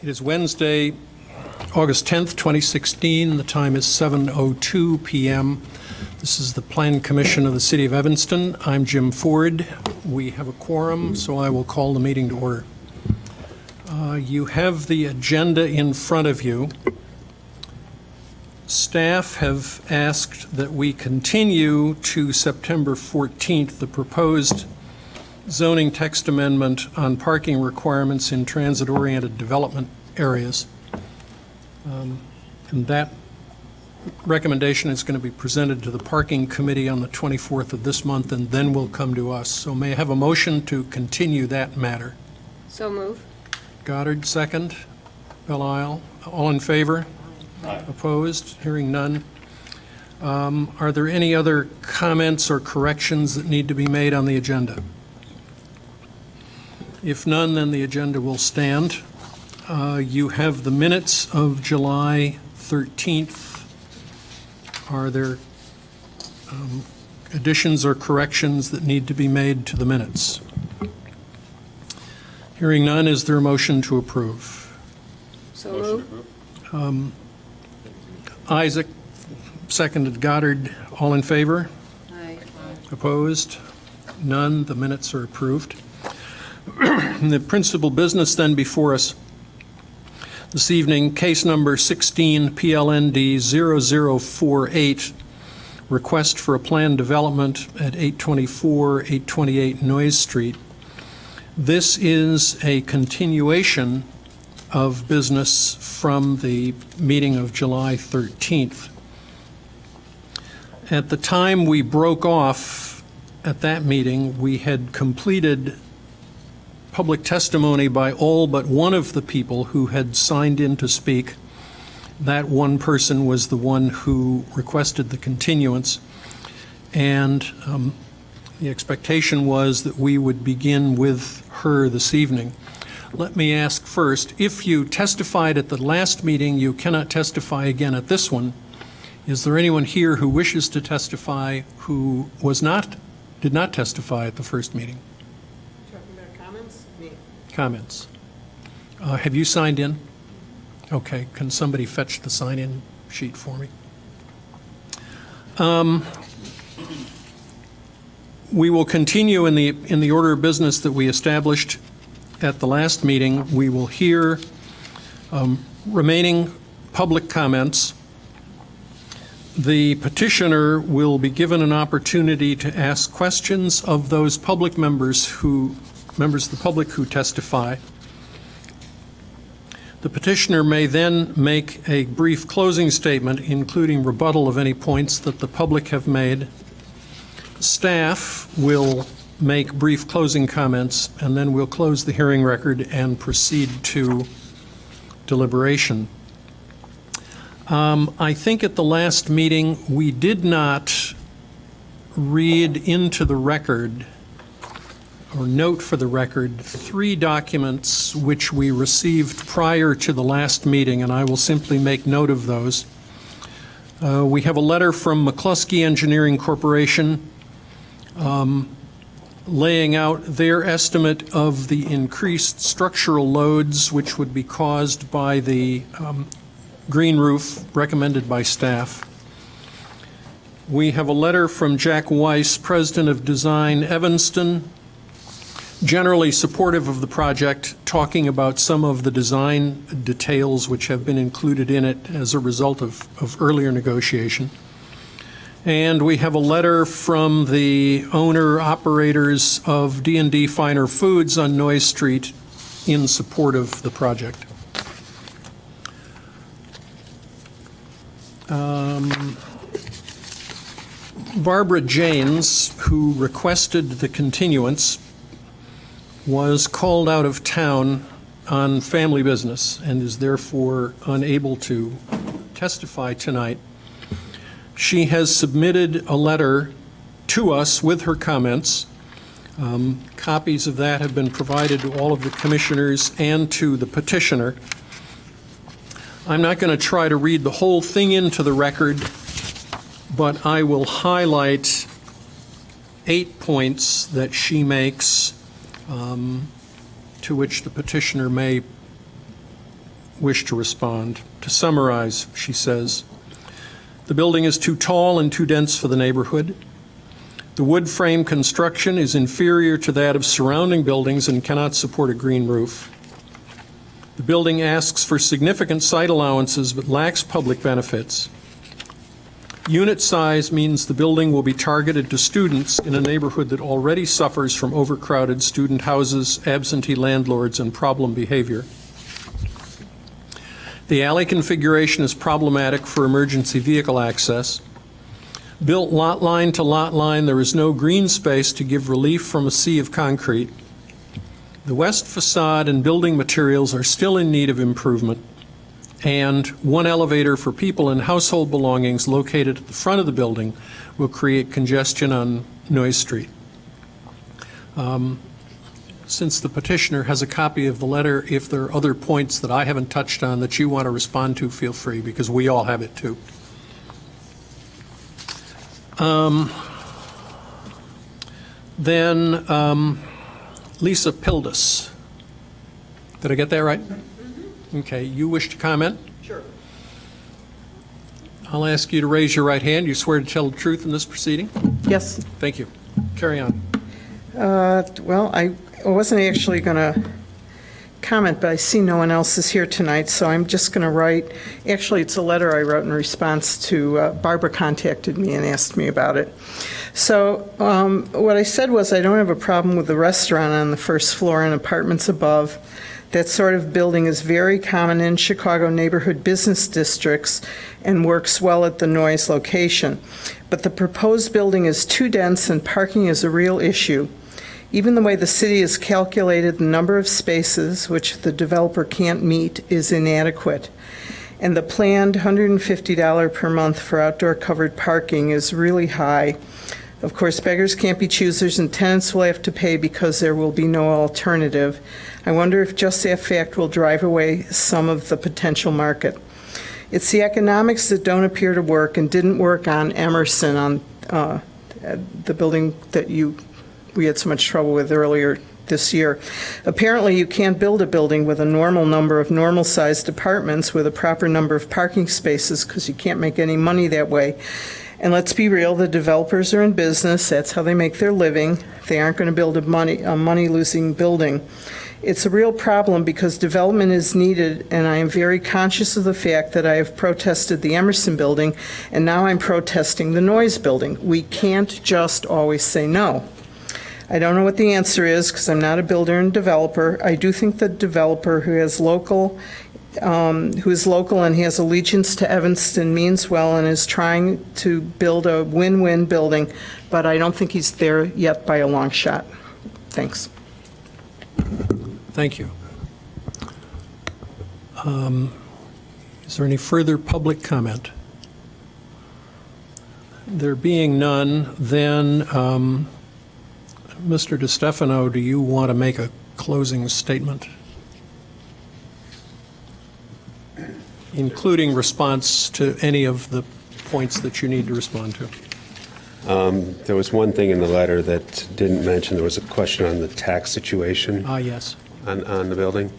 It is Wednesday, August 10th, 2016. The time is 7:02 p.m. This is the Plan Commission of the City of Evanston. I'm Jim Ford. We have a quorum, so I will call the meeting to order. You have the agenda in front of you. Staff have asked that we continue to September 14th the proposed zoning text amendment on parking requirements in transit-oriented development areas. And that recommendation is going to be presented to the Parking Committee on the 24th of this month, and then will come to us. So may I have a motion to continue that matter? So move. Goddard, second. Belisle, all in favor? Aye. Opposed? Hearing none. Are there any other comments or corrections that need to be made on the agenda? If none, then the agenda will stand. You have the minutes of July 13th. Are there additions or corrections that need to be made to the minutes? Hearing none, is there a motion to approve? So Motion move. approved. Isaac, seconded Goddard. All in favor? Aye. Opposed? None. The minutes are approved. The principal business then before us this evening, case number 16 PLND 0048, request for a planned development at 828 Noyes Street. This is a continuation of business from the meeting of July 13th. At the time we broke off at that meeting, we had completed public testimony by all but one of the people who had signed in to speak. That one person was the one who requested the continuance, and the expectation was that we would begin with her this evening. Let me ask first, if you testified at the last meeting, you cannot testify again at this one. Is there anyone here who wishes to testify who did not testify at the first meeting? Talking about comments? Me. Comments? Have you signed in? Okay, can somebody fetch the sign-in sheet for me? We will continue in the order of business that we established at the last meeting. We will hear remaining public comments. The petitioner will be given an opportunity to ask questions of those public members of the public who testify. The petitioner may then make a brief closing statement, including rebuttal of any points that the public have made. Staff will make brief closing comments, and then we'll close the hearing record and proceed to deliberation. I think at the last meeting, we did not read into the record or note for the record 3 documents which we received prior to the last meeting, and I will simply make note of those. We have a letter from McCluskey Engineering Corporation laying out their estimate of the increased structural loads which would be caused by the green roof recommended by staff. We have a letter from Jack Weiss, President of Design Evanston, generally supportive of the project, talking about some of the design details which have been included in it as a result of earlier negotiation. And we have a letter from the owner-operators of D&D Finer Foods on Noyes Street in support of the project. Barbara Janes, who requested the continuance, was called out of town on family business and is therefore unable to testify tonight. She has submitted a letter to us with her comments. Copies of that have been provided to all of the commissioners and to the petitioner. I'm not going to try to read the whole thing into the record, but I will highlight 8 points that she makes to which the petitioner may wish to respond. To summarize, she says, the building is too tall and too dense for the neighborhood. The wood frame construction is inferior to that of surrounding buildings and cannot support a green roof. The building asks for significant site allowances but lacks public benefits. Unit size means the building will be targeted to students in a neighborhood that already suffers from overcrowded student houses, absentee landlords, and problem behavior. The alley configuration is problematic for emergency vehicle access. Built lot line to lot line, there is no green space to give relief from a sea of concrete. The west facade and building materials are still in need of improvement, and one elevator for people and household belongings located at the front of the building will create congestion on Noyes Street. Since the petitioner has a copy of the letter, if there are other points that I haven't touched on that you want to respond to, feel free, because we all have it too. Then Lisa Pildes. Did I get that right? Okay, you wish to comment? Sure. I'll ask you to raise your right hand. You swear to tell the truth in this proceeding? Yes. Thank you. Carry on. Well, I wasn't actually going to comment, but I see no one else is here tonight, so I'm just going to write. Actually, it's a letter I wrote in response to Barbara contacted me and asked me about it. So what I said was I don't have a problem with the restaurant on the first floor and apartments above. That sort of building is very common in Chicago neighborhood business districts and works well at the Noyes location. But the proposed building is too dense and parking is a real issue. Even the way the city has calculated the number of spaces, which the developer can't meet, is inadequate. And the planned $150 per month for outdoor covered parking is really high. Of course, beggars can't be choosers, and tenants will have to pay because there will be no alternative. I wonder if just that fact will drive away some of the potential market. It's the economics that don't appear to work and didn't work on Emerson, on the building that we had so much trouble with earlier this year. Apparently, you can't build a building with a normal number of normal-sized apartments with a proper number of parking spaces because you can't make any money that way. And let's be real, the developers are in business. That's how they make their living. They aren't going to build a money-losing building. It's a real problem because development is needed, and I am very conscious of the fact that I have protested the Emerson building, and now I'm protesting the Noyes building. We can't just always say no. I don't know what the answer is because I'm not a builder and developer. I do think the developer who is local and has allegiance to Evanston means well and is trying to build a win-win building, but I don't think he's there yet by a long shot. Thanks. Thank you. Is there any further public comment? There being none, then, Mr. DeStefano, do you want to make a closing statement? Including response to any of the points that you need to respond to. There was one thing in the letter that didn't mention. There was a question on the tax situation Yes. on the building.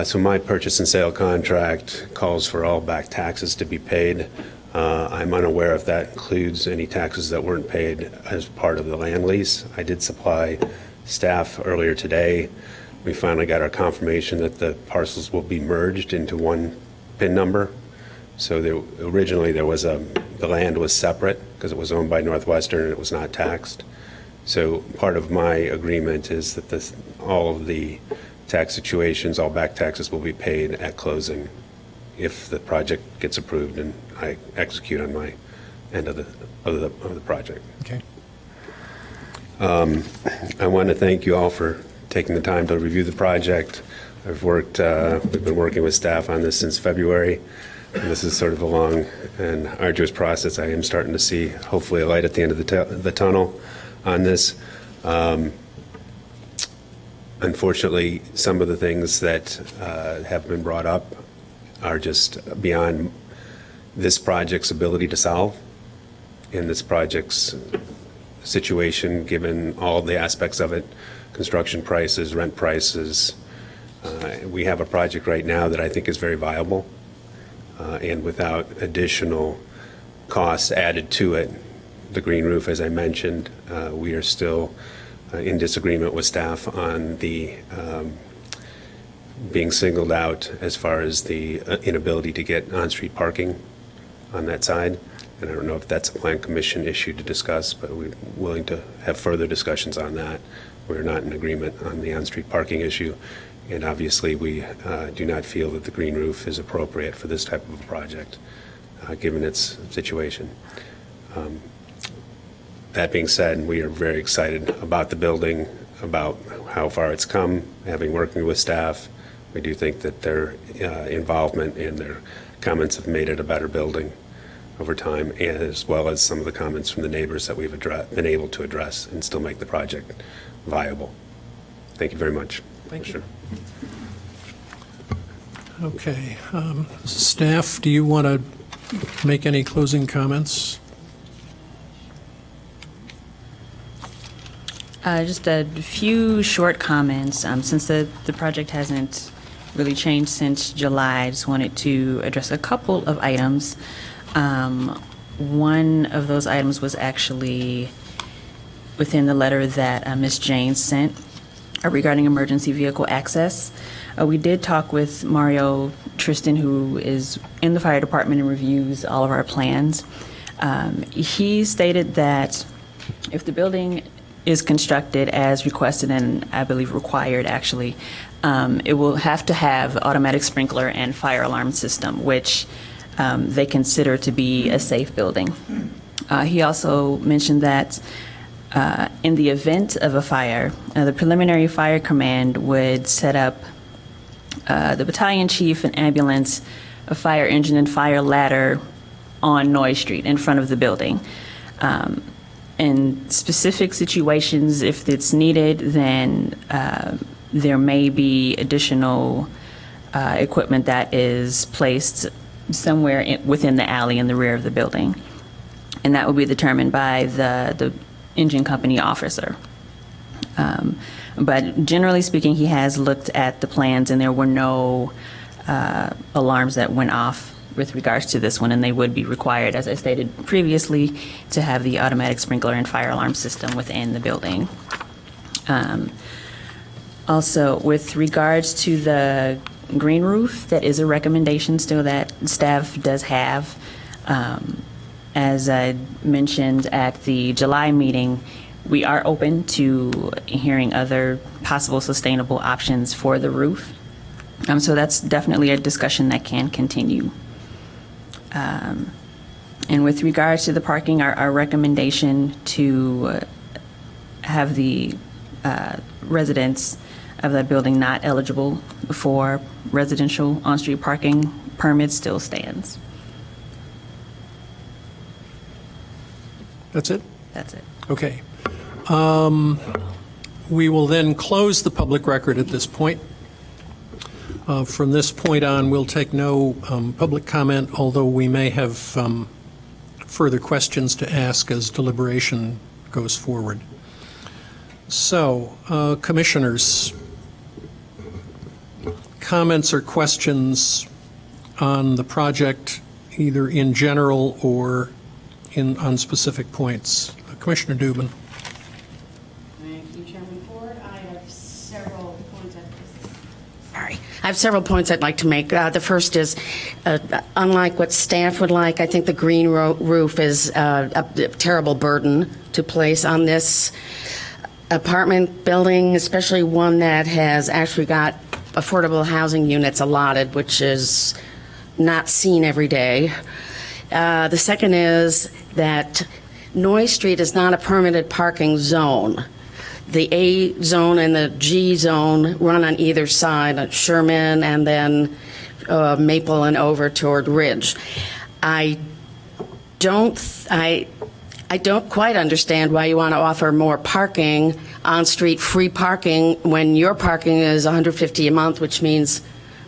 So my purchase and sale contract calls for all back taxes to be paid. I'm unaware if that includes any taxes that weren't paid as part of the land lease. I did supply staff earlier today. We finally got our confirmation that the parcels will be merged into one PIN number. So originally the land was separate because it was owned by Northwestern and it was not taxed. So part of my agreement is that all of the tax situations, all back taxes will be paid at closing if the project gets approved and I execute on my end of the project. Okay. I want to thank you all for taking the time to review the project. We've been working with staff on this since February. And this is sort of a long and arduous process. I am starting to see, hopefully, a light at the end of the tunnel on this. Unfortunately, some of the things that have been brought up are just beyond this project's ability to solve in this project's situation, given all the aspects of it, construction prices, rent prices, We have a project right now that I think is very viable, and without additional costs added to it. The green roof, as I mentioned, we are still in disagreement with staff on the being singled out as far as the inability to get on-street parking on that side. And I don't know if that's a plan commission issue to discuss, but we're willing to have further discussions on that. We're not in agreement on the on-street parking issue. And obviously, we do not feel that the green roof is appropriate for this type of a project, given its situation. That being said, we are very excited about the building, about how far it's come, having working with staff. We do think that their involvement and their comments have made it a better building over time, as well as some of the comments from the neighbors that we've been able to address and still make the project viable. Thank you very much. Thank you. Sure. Okay. Staff, do you want to make any closing comments? Just a few short comments. Since the project hasn't really changed since July, I just wanted to address a couple of items. One of those items was actually within the letter that Ms. James sent regarding emergency vehicle access. We did talk with Mario Tristan, who is in the fire department and reviews all of our plans. He stated that if the building is constructed as requested and I believe required, actually, it will have to have automatic sprinkler and fire alarm system, which they consider to be a safe building. He also mentioned that in the event of a fire, the preliminary fire command would set up the battalion chief, an ambulance, a fire engine, and fire ladder on Noy Street in front of the building. In specific situations, if it's needed, then there may be additional equipment that is placed somewhere within the alley in the rear of the building. And that will be determined by the engine company officer. But generally speaking, he has looked at the plans and there were no alarms that went off with regards to this one, and they would be required, as I stated previously, to have the automatic sprinkler and fire alarm system within the building. Also, with regards to the green roof, that is a recommendation still that staff does have. As I mentioned at the July meeting, we are open to hearing other possible sustainable options for the roof. So that's definitely a discussion that can continue. And with regards to the parking, our recommendation to have the residents of that building not eligible for residential on-street parking permits still stands. That's it? That's it. Okay. We will then close the public record at this point. From this point on, we'll take no public comment, although we may have further questions to ask as deliberation goes forward. So, commissioners, comments or questions on the project, either in general or on specific points? Commissioner Dubin. Thank you, Chairman Ford. I have several points I'd like to make. The first is, unlike what staff would like, I think the green roof is a terrible burden to place on this apartment building, especially one that has actually got affordable housing units allotted, which is not seen every day. The second is that Noy Street is not a permitted parking zone. The A zone and the G zone run on either side, at Sherman and then Maple and over toward Ridge. I don't quite understand why you want to offer more parking, on-street free parking, when your parking is $150 a month, which means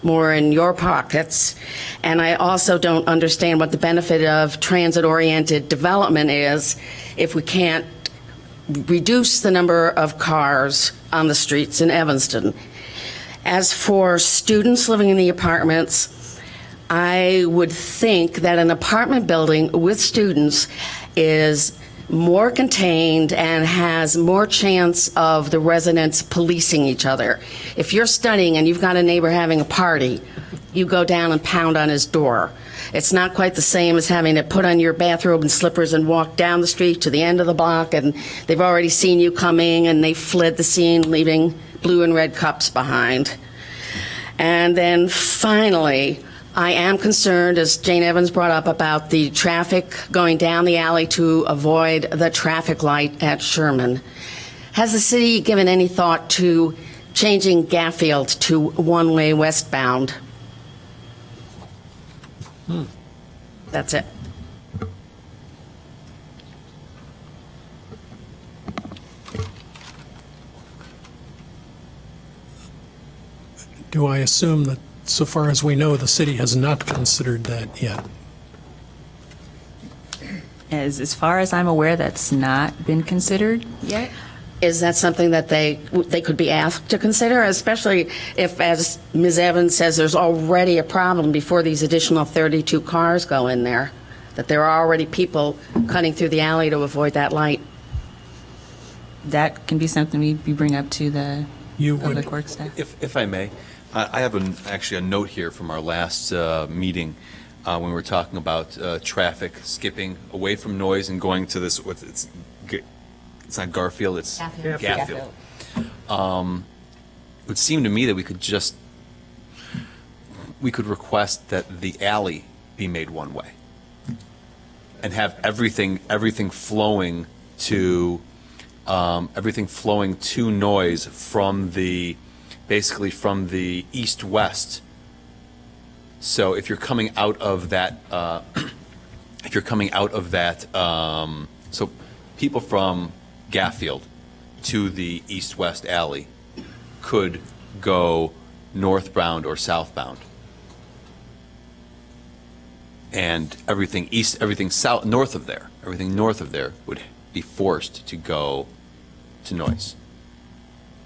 more in your pockets. And I also don't understand what the benefit of transit-oriented development is if we can't reduce the number of cars on the streets in Evanston. As for students living in the apartments, I would think that an apartment building with students is more contained and has more chance of the residents policing each other. If you're studying and you've got a neighbor having a party, you go down and pound on his door. It's not quite the same as having to put on your bathrobe and slippers and walk down the street to the end of the block, and they've already seen you coming and they fled the scene, leaving blue and red cups behind. And then finally, I am concerned, as Jane Evans brought up, about the traffic going down the alley to avoid the traffic light at Sherman. Has the city given any thought to changing Gaffield to one-way westbound? That's it. Do I assume that, so far as we know, the city has not considered that yet? As far as I'm aware, that's not been considered yet. Is that something that they could be asked to consider, especially if, as Ms. Evans says, there's already a problem before these additional 32 cars go in there, that there are already people cutting through the alley to avoid that light? That can be something we bring up to the You would- public works staff. If I may, I have actually a note here from our last meeting when we were talking about traffic skipping away from noise and going to this, it's not Garfield, it's Gaffield. It would seem to me that we could request that the alley be made one way and have everything flowing to noise from basically from the east-west. So if you're coming out of that, so people from Gaffield to the east-west alley could go northbound or southbound. And everything north of there would be forced to go to noise.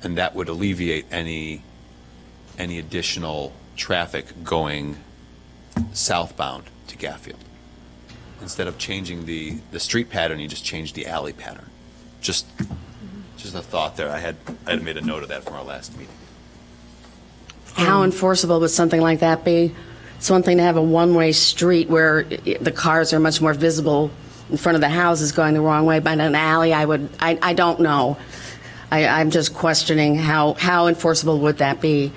And that would alleviate any additional traffic going southbound to Gaffield. Instead of changing the street pattern, you just change the alley pattern. Just a thought there. I had made a note of that from our last meeting. How enforceable would something like that be? It's one thing to have a one-way street where the cars are much more visible in front of the houses going the wrong way, but in an alley, I don't know. I'm just questioning how enforceable would that be?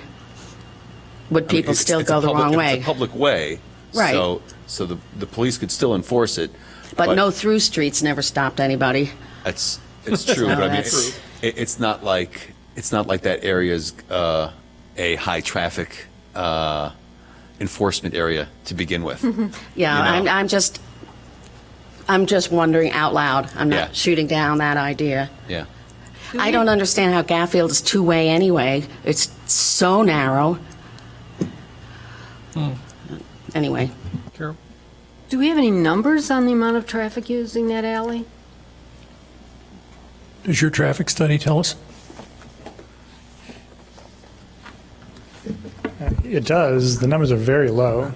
Would people still go the wrong way? It's a public way. Right. So the police could still enforce it. But no through streets never stopped anybody. It's true, No, but I mean, that's- it's not like that area's a high traffic enforcement area to begin with. Yeah, You know? I'm just wondering out loud. I'm Yeah. not shooting down that idea. Yeah. I don't understand how Gaffield is two-way anyway. It's so narrow. Anyway, Carol? Do we have any numbers on the amount of traffic using that alley? Does your traffic study tell us? It does. The numbers are very low,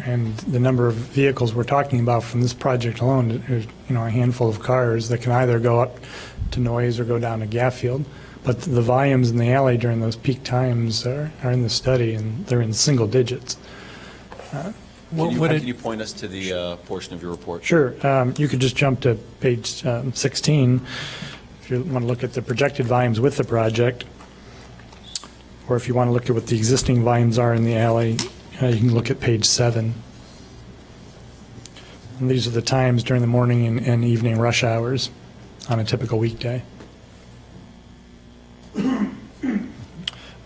and the number of vehicles we're talking about from this project alone is, a handful of cars that can either go up to Noise or go down to Gaffield. But the volumes in the alley during those peak times are in the study, and they're in single digits. Can you point us to the portion of your report? Sure. You could just jump to page 16 if you want to look at the projected volumes with the project, or if you want to look at what the existing volumes are in the alley, you can look at page 7. And these are the times during the morning and evening rush hours on a typical weekday.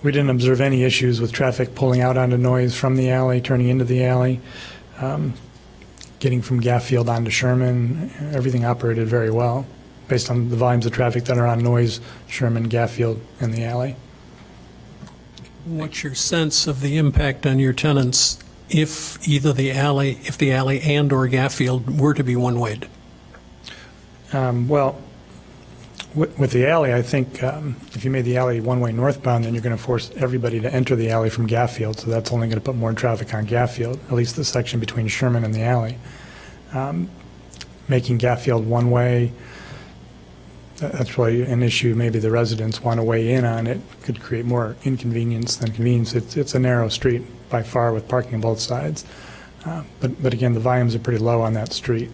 We didn't observe any issues with traffic pulling out onto Noise from the alley, turning into the alley. Getting from Gaffield onto Sherman, everything operated very well based on the volumes of traffic that are on Noise, Sherman, Gaffield, and the alley. What's your sense of the impact on your tenants if the alley and or Gaffield were to be one-wayed? Well, With the alley, I think if you made the alley one-way northbound, then you're going to force everybody to enter the alley from Gaffield, so that's only going to put more traffic on Gaffield, at least the section between Sherman and the alley. Making Gaffield one-way, that's really an issue maybe the residents want to weigh in on. It could create more inconvenience than convenience. It's a narrow street by far with parking on both sides. But again, the volumes are pretty low on that street,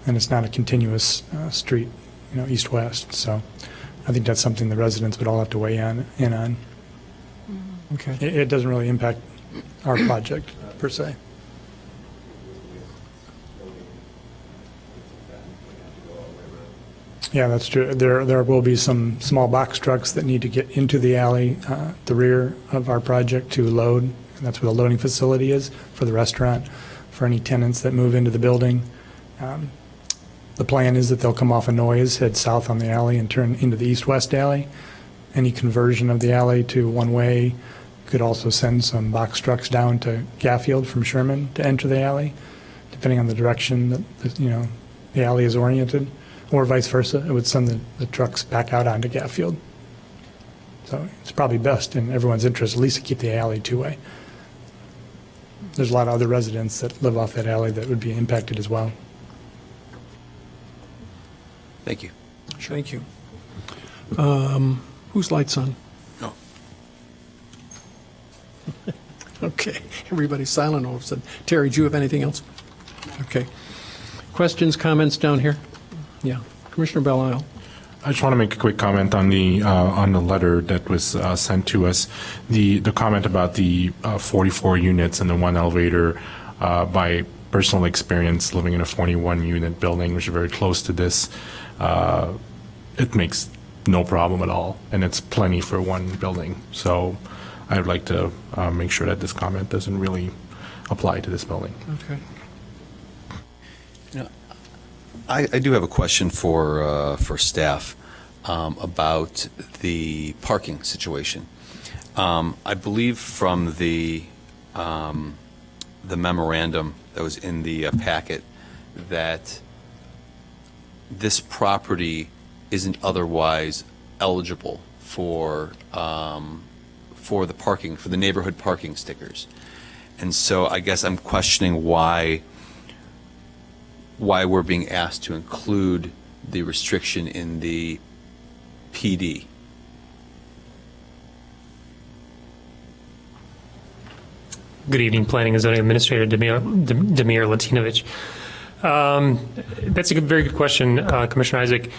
and it's not a continuous street, east-west. So I think that's something the residents would all have to weigh in on. Okay. It doesn't really impact our project per se. Yeah, that's true. There will be some small box trucks that need to get into the alley, the rear of our project to load. And that's where the loading facility is for the restaurant, for any tenants that move into the building. The plan is that they'll come off of Noyes, head south on the alley, and turn into the east-west alley. Any conversion of the alley to one-way could also send some box trucks down to Gaffield from Sherman to enter the alley, depending on the direction that the alley is oriented, or vice versa. It would send the trucks back out onto Gaffield. So it's probably best in everyone's interest, at least to keep the alley two-way. There's a lot of other residents that live off that alley that would be impacted as well. Thank you. Thank you. Whose light's on? No. Okay, everybody's silent all of a sudden. Terry, do you have anything else? Okay. Questions, comments down here? Yeah. Commissioner Belle-Isle. I just want to make a quick comment on the letter that was sent to us. The comment about the 44 units and the one elevator, by personal experience living in a 41-unit building, which is very close to this, it makes no problem at all, and it's plenty for one building. So I would like to make sure that this comment doesn't really apply to this building. Okay. I do have a question for staff about the parking situation. I believe from the memorandum that was in the packet that this property isn't otherwise eligible for the parking, for the neighborhood parking stickers. And so I guess I'm questioning why we're being asked to include the restriction in the PD. Good evening, Planning and Zoning Administrator Demir Latinovich. That's a very good question, Commissioner Isaac.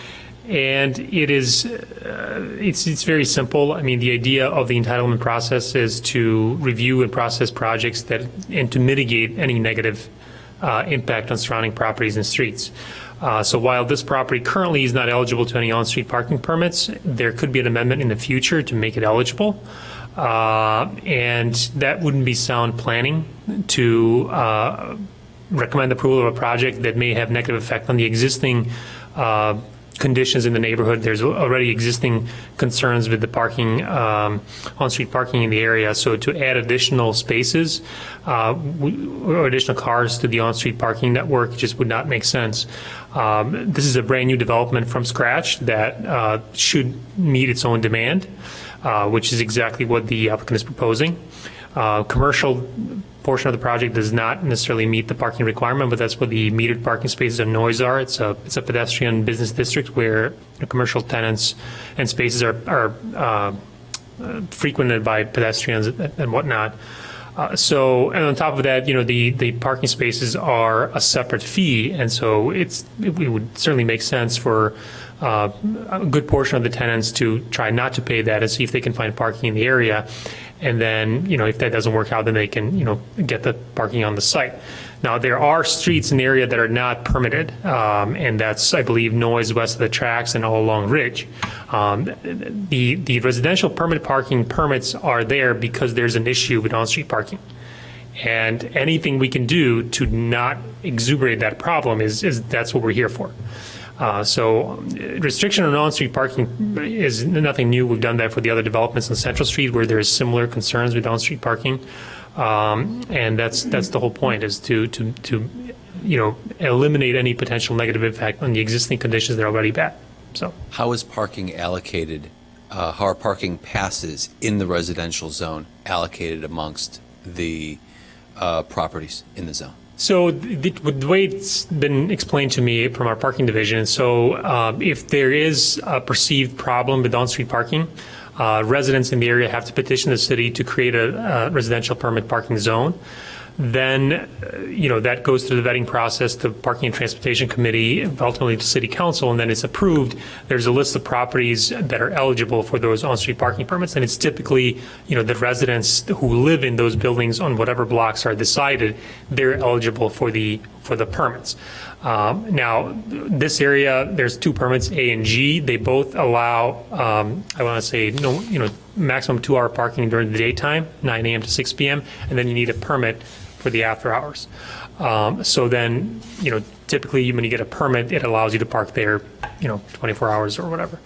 And it is, it's very simple. I mean, the idea of the entitlement process is to review and process projects and to mitigate any negative impact on surrounding properties and streets. So while this property currently is not eligible to any on-street parking permits, there could be an amendment in the future to make it eligible. And that wouldn't be sound planning to recommend approval of a project that may have negative effect on the existing conditions in the neighborhood. There's already existing concerns with the parking, on-street parking in the area. So to add additional spaces or additional cars to the on-street parking network just would not make sense. This is a brand new development from scratch that should meet its own demand, which is exactly what the applicant is proposing. Commercial portion of the project does not necessarily meet the parking requirement, but that's what the metered parking spaces and noise are. It's a pedestrian business district where commercial tenants and spaces are frequented by pedestrians and whatnot. So, and on top of that, the parking spaces are a separate fee, and so it would certainly make sense for a good portion of the tenants to try not to pay that and see if they can find parking in the area. And then, if that doesn't work out, then they can, get the parking on the site. Now, there are streets in the area that are not permitted, and that's, I believe, Noyes west of the tracks and all along Ridge. The residential permit parking permits are there because there's an issue with on-street parking. And anything we can do to not exuberate that problem that's what we're here for. So restriction on on-street parking is nothing new. We've done that for the other developments on Central Street where there's similar concerns with on-street parking. And that's the whole point, is to eliminate any potential negative impact on the existing conditions that are already bad. So How is parking allocated, how are parking passes in the residential zone allocated amongst the properties in the zone? So the way it's been explained to me from our parking division, so if there is a perceived problem with on-street parking, residents in the area have to petition the city to create a residential permit parking zone. Then, that goes through the vetting process, the Parking and Transportation Committee, ultimately to City Council, and then it's approved. There's a list of properties that are eligible for those on-street parking permits, and it's typically, the residents who live in those buildings on whatever blocks are decided, they're eligible for the permits. Now, this area, there's 2 permits, A and G. They both allow, I want to say, maximum 2-hour parking during the daytime, 9 a.m. to 6 p.m., and then you need a permit for the after hours. So then, typically when you get a permit, it allows you to park there, 24 hours or whatever.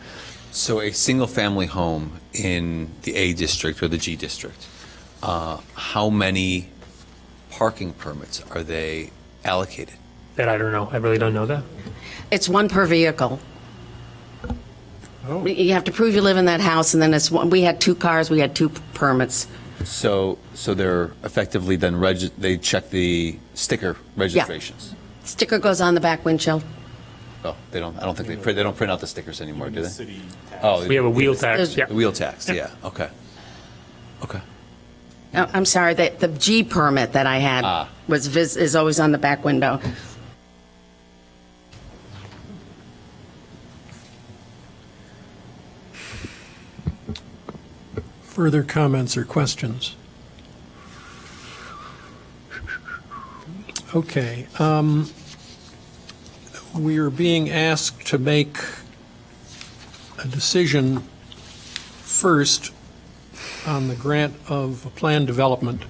So a single-family home in the A district or the G district, how many parking permits are they allocated? That I don't know. I really don't know that. It's 1 per vehicle. You have to prove you live in that house, and then it's one. We had 2 cars, we had 2 permits. So they're effectively then they check the sticker registrations. Sticker goes on the back windshield. Oh, they don't. I don't think they don't print out the stickers anymore, do they? Oh, We have a wheel tax. Yeah. the wheel tax. Yeah. Okay. Okay. Oh, I'm sorry, the G permit that I had is always on the back window. Further comments or questions? Okay. We are being asked to make a decision first on the grant of a plan development,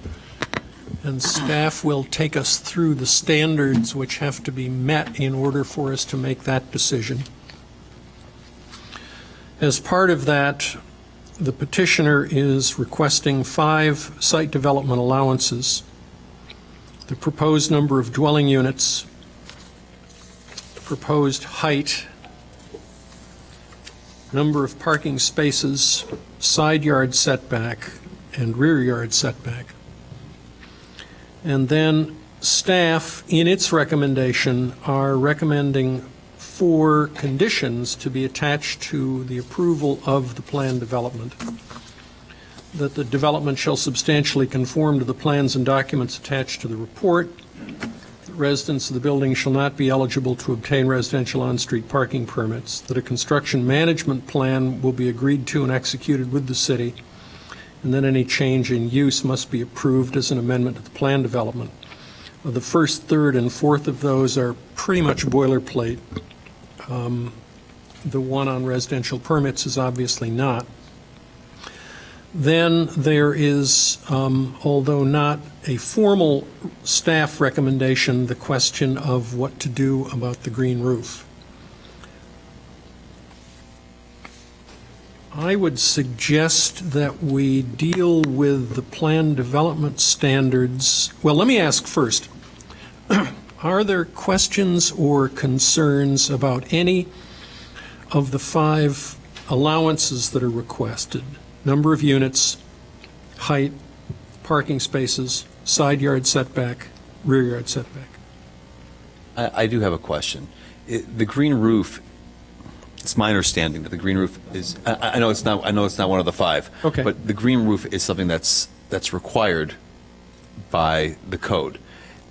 and staff will take us through the standards which have to be met in order for us to make that decision. As part of that, the petitioner is requesting 5 site development allowances, the proposed number of dwelling units, the proposed height, number of parking spaces, side yard setback, and rear yard setback. And then staff, in its recommendation, are recommending 4 conditions to be attached to the approval of the plan development. That the development shall substantially conform to the plans and documents attached to the report. That residents of the building shall not be eligible to obtain residential on-street parking permits. That a construction management plan will be agreed to and executed with the city. And then any change in use must be approved as an amendment to the plan development. The first, third, and fourth of those are pretty much boilerplate. The one on residential permits is obviously not. Then there is, although not a formal staff recommendation, the question of what to do about the green roof. I would suggest that we deal with the plan development standards. Well, let me ask first. Are there questions or concerns about any of the 5 allowances that are requested? Number of units, height, parking spaces, side yard setback, rear yard setback. I do have a question. The green roof. It's my understanding that the green roof is. I know it's not. I know it's not one of the 5. Okay. But the green roof is something that's required by the code,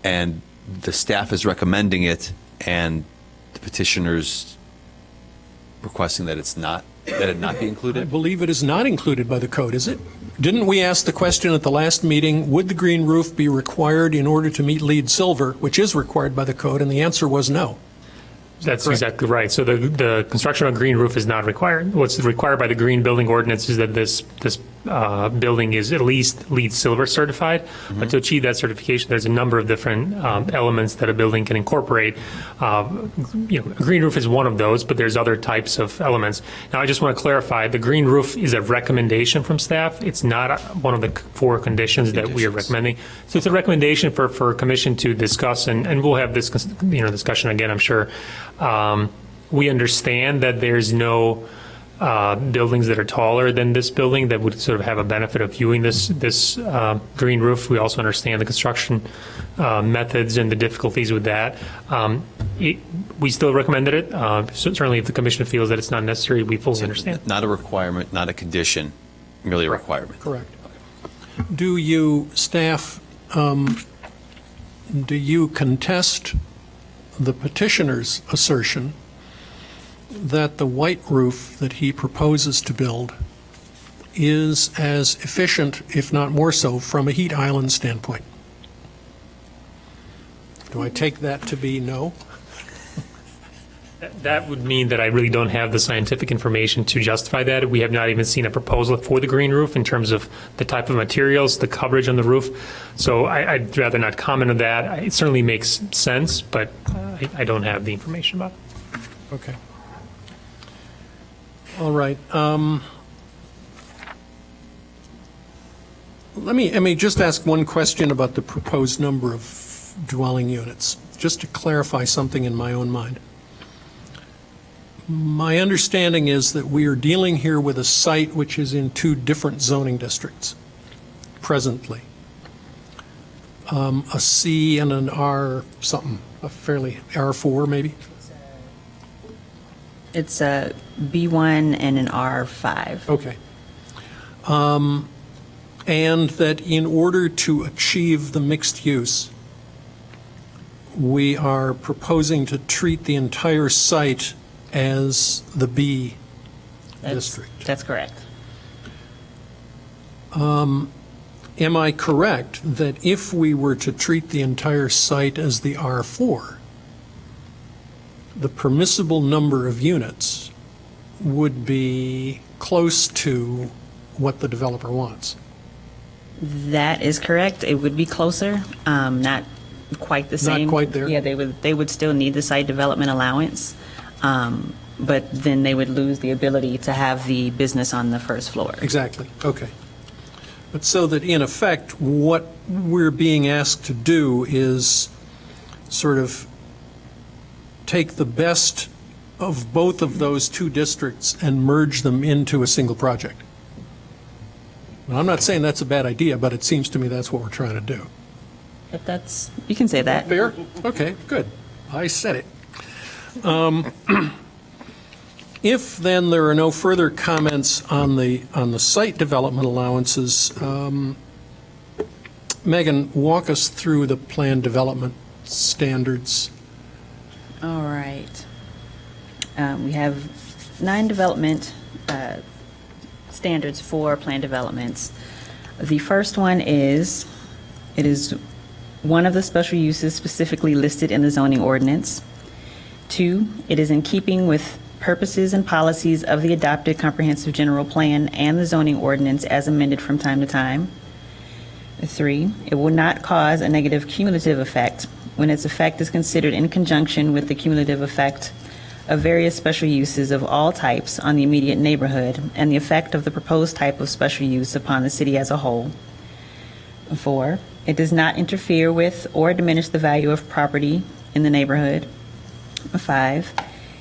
and the staff is recommending it, and the petitioner's requesting that it not be I included. believe it is not included by the code, is it? Didn't we ask the question at the last meeting, would the green roof be required in order to meet LEED Silver, which is required by the code, and the answer was no. That's exactly right. So the construction of a green roof is not required. What's required by the green building ordinance is that this building is at least LEED Silver certified. But to achieve that certification, there's a number of different elements that a building can incorporate. A green roof is one of those, but there's other types of elements. Now, I just want to clarify, the green roof is a recommendation from staff. It's not one of the 4 conditions that we are recommending. So it's a recommendation for commission to discuss, and we'll have this discussion again, I'm sure. we understand that there's no buildings that are taller than this building that would sort of have a benefit of viewing this green roof. We also understand the construction methods and the difficulties with that. We still recommended it. Certainly, if the commission feels that it's not necessary, we fully understand. Not a requirement, not a condition, merely a requirement. Correct. Do you, staff, do you contest the petitioner's assertion that the white roof that he proposes to build is as efficient, if not more so, from a heat island standpoint? Do I take that to be no? That would mean that I really don't have the scientific information to justify that. We have not even seen a proposal for the green roof in terms of the type of materials, the coverage on the roof. So I'd rather not comment on that. It certainly makes sense, but I don't have the information about it. Okay. All right. Let me just ask one question about the proposed number of dwelling units, just to clarify something in my own mind. My understanding is that we are dealing here with a site which is in two different zoning districts presently. A C and an R something, a fairly R4 maybe? It's a B1 and an R5. Okay. And that in order to achieve the mixed use, we are proposing to treat the entire site as the B district. That's correct. Am I correct that if we were to treat the entire site as the R4, the permissible number of units would be close to what the developer wants? That is correct. It would be closer, not quite the same. Not quite there? Yeah, they would still need the site development allowance, but then they would lose the ability to have the business on the first floor. Exactly, okay. But so that in effect, what we're being asked to do is sort of take the best of both of those two districts and merge them into a single project. Now, I'm not saying that's a bad idea, but it seems to me that's what we're trying to do. If that's, you can say that. Fair? Okay, good. I said it. If then there are no further comments on the site development allowances, Megan, walk us through the plan development standards. All right. We have 9 development standards for plan developments. The first one is, it is one of the special uses specifically listed in the zoning ordinance. 2, it is in keeping with purposes and policies of the adopted comprehensive general plan and the zoning ordinance as amended from time to time. 3, it will not cause a negative cumulative effect when its effect is considered in conjunction with the cumulative effect of various special uses of all types on the immediate neighborhood and the effect of the proposed type of special use upon the city as a whole. 4, it does not interfere with or diminish the value of property in the neighborhood. 5,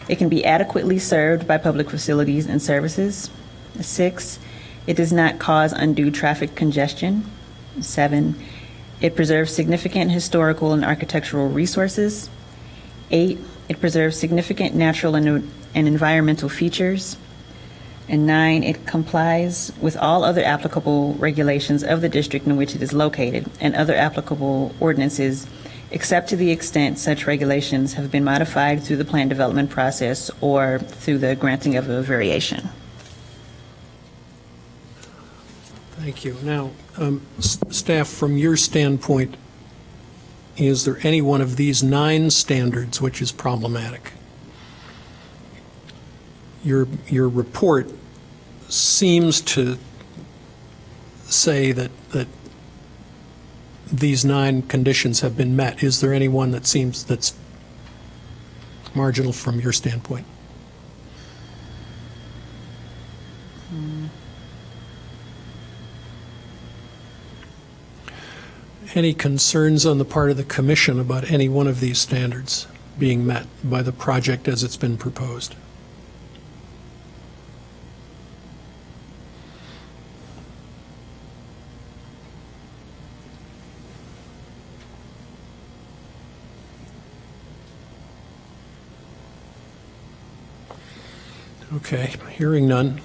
it can be adequately served by public facilities and services. 6, it does not cause undue traffic congestion. 7, it preserves significant historical and architectural resources. 8, it preserves significant natural and environmental features. And 9, it complies with all other applicable regulations of the district in which it is located and other applicable ordinances, except to the extent such regulations have been modified through the plan development process or through the granting of a variation. Thank you. Now, staff, from your standpoint, is there any one of these 9 standards which is problematic? Your report seems to say that these 9 conditions have been met. Is there any one that seems that's marginal from your standpoint? Any concerns on the part of the commission about any one of these standards being met by the project as it's been proposed. Okay, hearing none.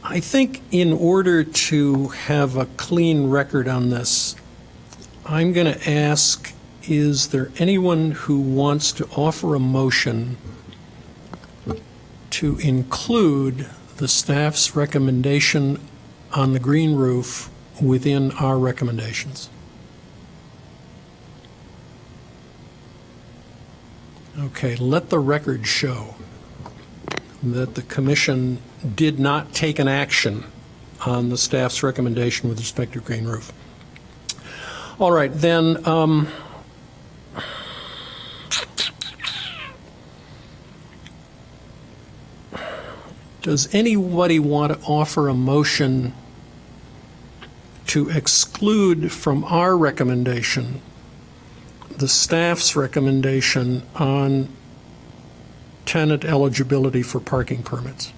I think in order to have a clean record on this, I'm going to ask, is there anyone who wants to offer a motion to include the staff's recommendation on the green roof within our recommendations? Okay, let the record show that the commission did not take an action on the staff's recommendation with respect to green roof. All right, then, does anybody want to offer a motion to exclude from our recommendation the staff's recommendation on tenant eligibility for parking permits?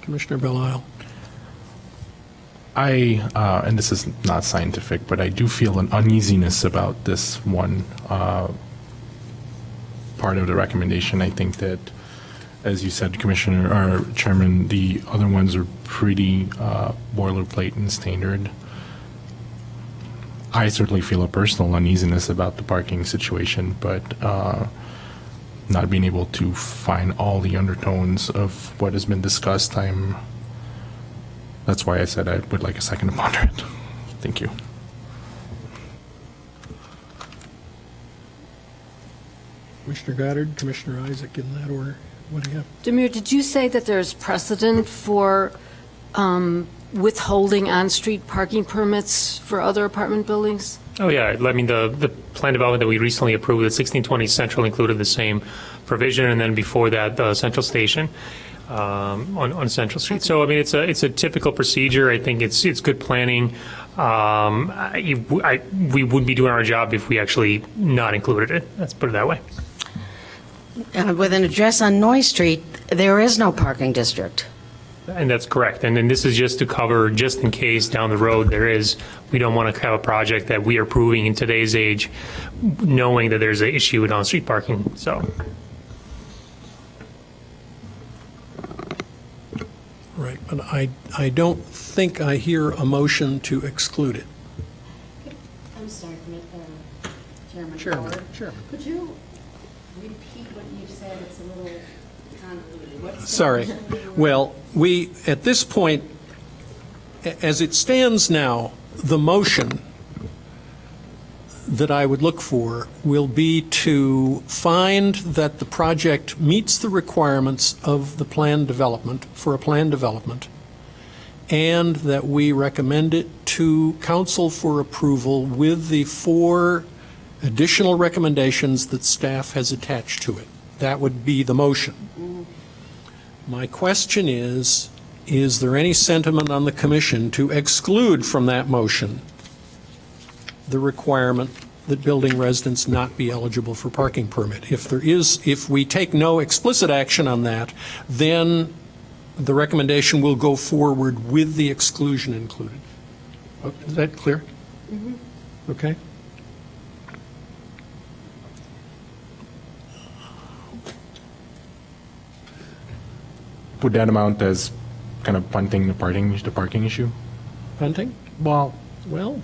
Commissioner Belisle. And this is not scientific, but I do feel an uneasiness about this one part of the recommendation. I think that, as you said, Commissioner, or Chairman, the other ones are pretty boilerplate and standard. I certainly feel a personal uneasiness about the parking situation, but not being able to find all the undertones of what has been discussed, that's why I said I would like a second to ponder it. Thank you. Commissioner Goddard, Commissioner Isaac, in that order. What do you have? Demir, did you say that there's precedent for withholding on-street parking permits for other apartment buildings? Oh, yeah. I mean, the plan development that we recently approved, the 1620 Central, included the same provision, and then before that, the Central Station on Central Street. So, I mean, it's a typical procedure. I think it's good planning. We wouldn't be doing our job if we actually not included it. Let's put it that way. With an address on Noy Street, there is no parking district. And that's correct. And then this is just to cover, just in case down the road we don't want to have a project that we are approving in today's age, knowing that there's an issue with on-street parking, so. Right, but I don't think I hear a motion to exclude it. I'm sorry, Chairman. Sure. Could you repeat what you said? It's a little convoluted. Sorry. Well, we, at this point, as it stands now, the motion that I would look for will be to find that the project meets the requirements of the plan development, for a plan development, and that we recommend it to council for approval with the 4 additional recommendations that staff has attached to it. That would be the motion. My question is there any sentiment on the commission to exclude from that motion the requirement that building residents not be eligible for parking permit? If there is, if we take no explicit action on that, then the recommendation will go forward with the exclusion included. Is that clear? Mm-hmm. Okay. Would that amount as kind of punting the parking issue? Punting? Well,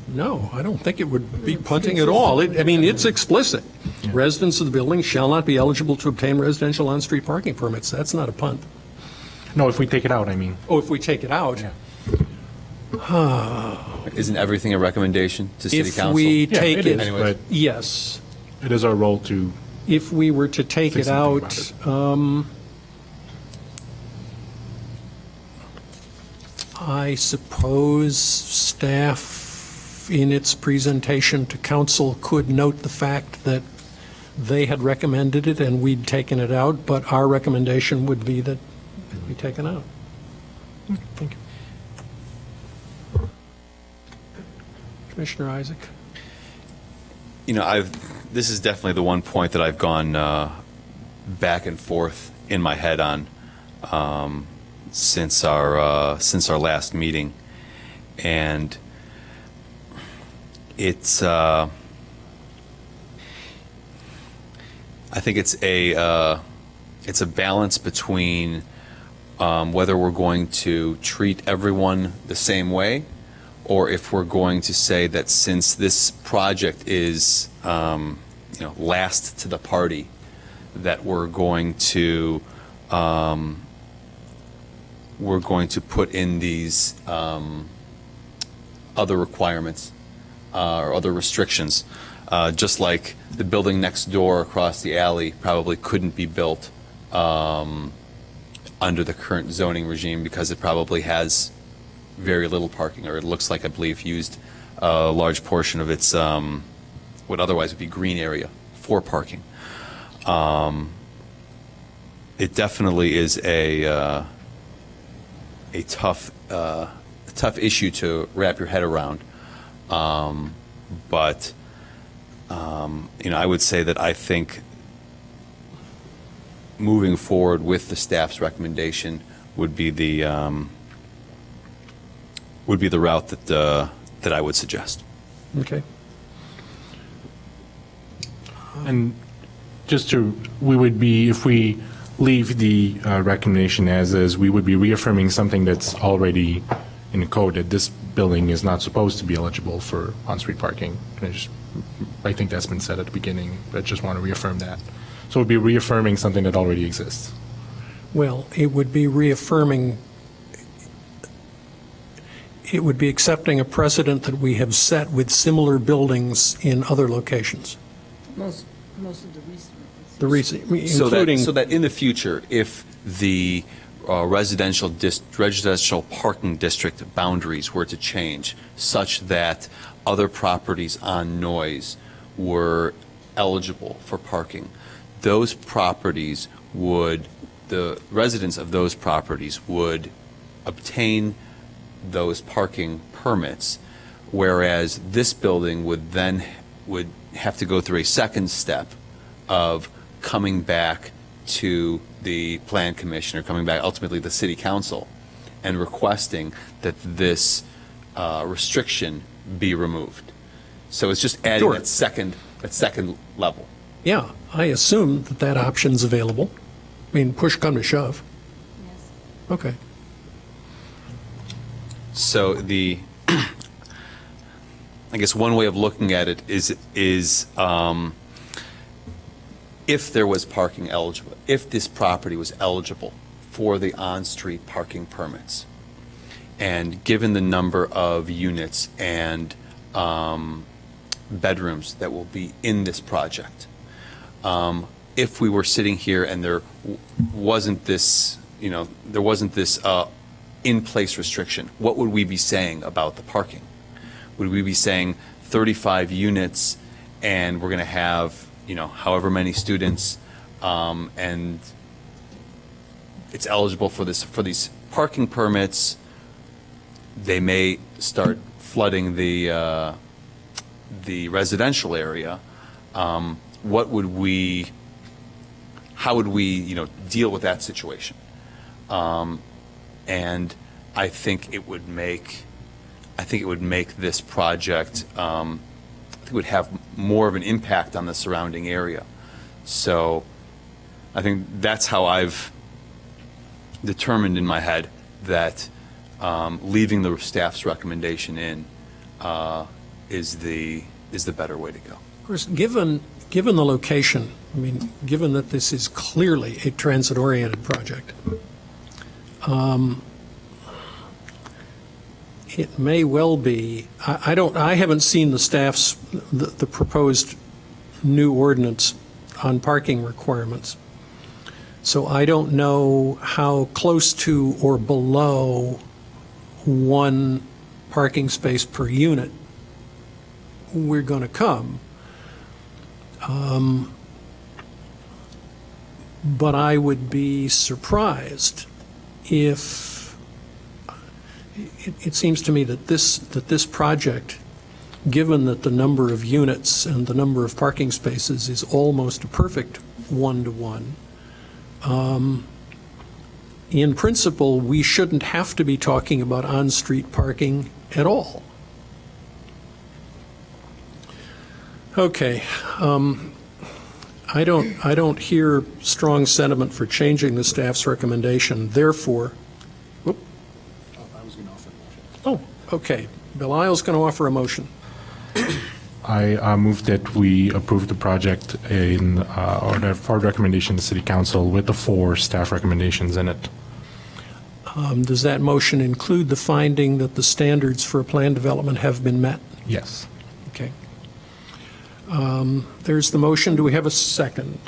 no, I don't think it would be punting at all. I mean, it's explicit. Yeah. Residents of the building shall not be eligible to obtain residential on-street parking permits. That's not a punt. No, if we take it out, I mean. Oh, if we take it out? Yeah. Isn't everything a recommendation to city council? If we Yeah, take it is, Anyways. but yes. it is our role to. If we were to take Say it something out, I suppose staff staff in its presentation to council could note the fact that they had recommended it and we'd taken it out, but our recommendation would be that it be taken out. Thank you. Commissioner Isaac? You know, this is definitely the one point that I've gone back and forth in my head on since our last meeting, and it's I think it's a balance between whether we're going to treat everyone the same way, or if we're going to say that since this project is last to the party, that we're going to put in these other requirements or other restrictions, just like the building next door across the alley probably couldn't be built under the current zoning regime because it probably has very little parking, or it looks like, I believe, used a large portion of its what otherwise would be green area for parking. It definitely is a tough issue to wrap your head around, but I would say that I think moving forward with the staff's recommendation would be the route that I would suggest. Okay. And we would be, if we leave the recommendation as is, we would be reaffirming something that's already in the code, that this building is not supposed to be eligible for on-street parking. I think that's been said at the beginning, but I just want to reaffirm that. So it would be reaffirming something that already exists. Well, it would be reaffirming, it would be accepting a precedent that we have set with similar buildings in other locations. Most of the recent. The recent, So including. that in the future, if the residential parking district boundaries were to change such that other properties on Noyes were eligible for parking, those properties the residents of those properties would obtain those parking permits, whereas this building would have to go through a second step of coming back to the Plan Commission, or coming back ultimately the City Council, and requesting that this restriction be removed. So it's just adding Sure. that second level. Yeah, I assume that option's available. I mean, push come to shove. Okay. So I guess one way of looking at it is if there was parking eligible, if this property was eligible for the on-street parking permits, and given the number of units and bedrooms that will be in this project, if we were sitting here and there wasn't this in-place restriction, what would we be saying about the parking? Would we be saying 35 units and we're going to have, however many students, and it's eligible for these parking permits? They may start flooding the residential area. How would we deal with that situation? And I think it would make this project, it would have more of an impact on the surrounding area. So I think that's how I've determined in my head that leaving the staff's recommendation in is the better way to go. Of course, given the location, I mean, given that this is clearly a transit-oriented project, it may well be, I haven't seen the proposed new ordinance on parking requirements. So I don't know how close to or below one parking space per unit we're going to come. But I would be surprised if, it seems to me that this project, given that the number of units and the number of parking spaces is almost a perfect one-to-one, in principle, we shouldn't have to be talking about on-street parking at all. Okay. I don't hear strong sentiment for changing the staff's recommendation. Therefore, oh, okay. Bill Isle's going to offer a motion. I move that we approve the project or the forward recommendation to City Council with the 4 staff recommendations in it. Does that motion include the finding that the standards for plan development have been met? Yes. Okay. There's the motion. Do we have a second?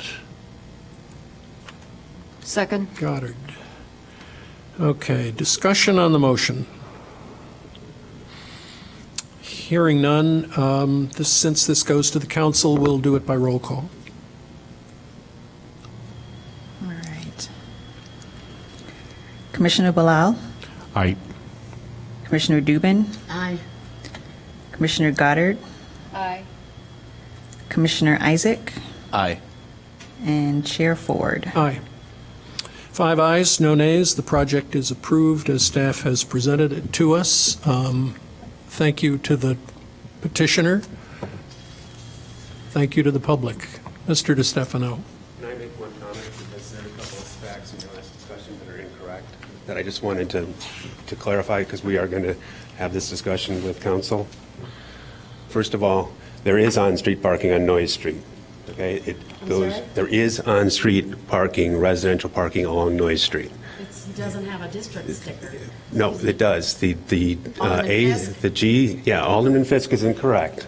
Second? Goddard. Okay, discussion on the motion. Hearing none, since this goes to the council, we'll do it by roll call. All right. Commissioner Bilal, Aye. Commissioner Dubin, Aye. Commissioner Goddard, Aye. Commissioner Isaac, Aye. and Chair Ford. Aye. 5 ayes, no nays. The project is approved as staff has presented it to us. Thank you to the petitioner. Thank you to the public. Mr. DeStefano. Can I make one comment? Because there are a couple of facts in your last discussion that are incorrect, that I just wanted to clarify, because we are going to have this discussion with council. First of all, there is on-street parking on Noyes Street. Okay, there is on-street parking, residential parking along Noyes Street. It doesn't have a district sticker. No, it does. The Alderman A, Fisk? the G, yeah, Alderman Fisk is incorrect.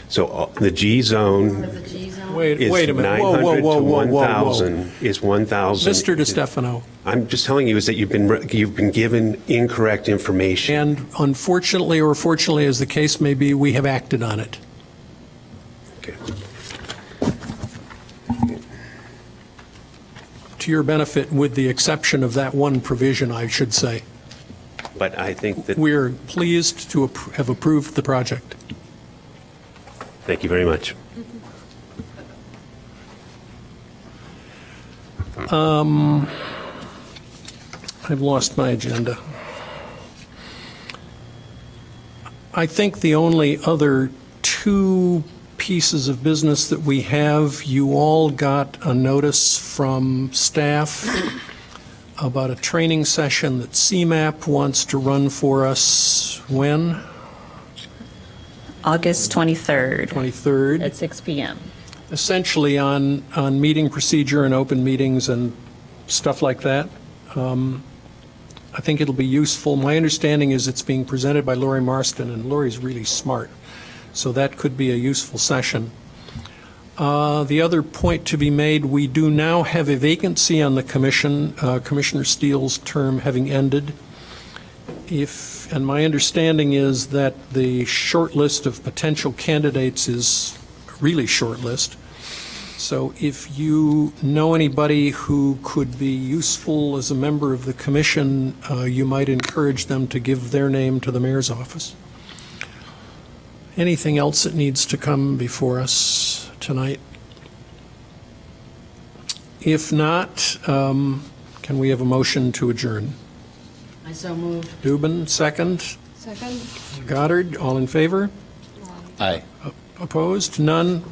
So the G zone The G zone? Wait is a minute. 900 Whoa, to whoa, whoa, whoa, whoa. 1,000, is 1,000. Mr. DeStefano. I'm just telling you is that you've been given incorrect information. And unfortunately or fortunately, as the case may be, we have acted on it. Okay. To your benefit, with the exception of that one provision, I should say. But I think that, We're pleased to have approved the project. thank you very much. I've lost my agenda. I think the only other 2 pieces of business that we have, you all got a notice from staff about a training session that CMAP wants to run for us when? August 23rd 23rd. at 6 p.m. Essentially on meeting procedure and open meetings and stuff like that. I think it'll be useful. My understanding is it's being presented by Lori Marston, and Lori's really smart, so that could be a useful session. The other point to be made, we do now have a vacancy on the commission, Commissioner Steele's term having ended. And my understanding is that the short list of potential candidates is a really short list. So if you know anybody who could be useful as a member of the commission, you might encourage them to give their name to the mayor's office. Anything else that needs to come before us tonight? If not, can we have a motion to adjourn? I so moved. Dubin, second. Second? Goddard, all in favor? Aye. Opposed? None?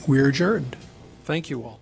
We're adjourned. Thank you all.